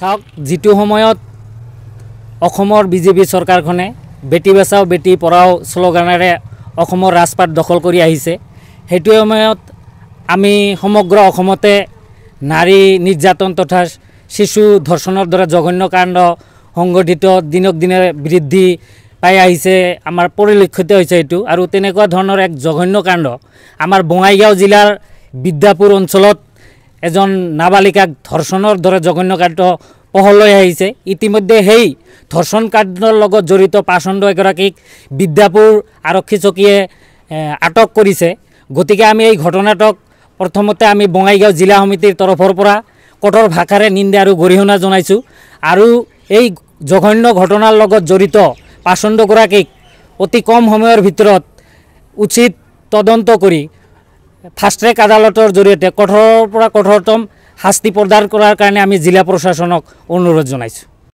চাওক যেটো সময়ত অসমৰ বিজেপি চৰকাৰখনে বেটি বচাও বেটি পঢ়াও স্লোগানেৰে অসমৰ ৰাজপাট দখল কৰি আহিছে সেইটো সময়ত আমি সমগ্ৰ অসমতে নাৰী নিৰ্যাতন তথা শিশু ধৰ্ষণৰ দৰে জঘন্য কাণ্ড সংঘটিত দিনক দিনে বৃদ্ধি পাই আহিছে আমাৰ পৰিলক্ষিত হৈছে এটো আৰু তেনেকুৱা ধৰণৰ এক জঘন্য কাণ্ড আমাৰ বঙাইগাঁও জিলাৰ বিদ্যাপুৰ অঞ্চলত এজন নাবালিকাক ধৰ্ষণৰ দৰে জঘন্য কাণ্ড পোহৰলৈ আহিছে ইতিমধ্যে সেই ধৰ্ষণ কাণ্ডৰ লগত জড়িত পাচণ্ড এগৰাকীক বিদ্যাপুৰ আৰক্ষী চকীয়ে আটক কৰিছে গতিকে আমি এই ঘটনাটোক প্ৰথমতে আমি বঙাইগাঁও জিলা সমিতিৰ তৰফৰ পৰা কঠোৰ ভাষাৰে নিন্দা আৰু গৰিহণা জনাইছোঁ আৰু এই জঘন্য ঘটনাৰ লগত জড়িত পাচণ্ডগৰাকীক অতি কম সময়ৰ ভিতৰত উচিত তদন্ত কৰি ফাষ্ট ট্ৰেক আদালতৰ জৰিয়তে কঠোৰৰ পৰা কঠোৰতম শাস্তি প্ৰদান কৰাৰ কাৰণে আমি জিলা প্ৰশাসনক অনুৰোধ জনাইছোঁ।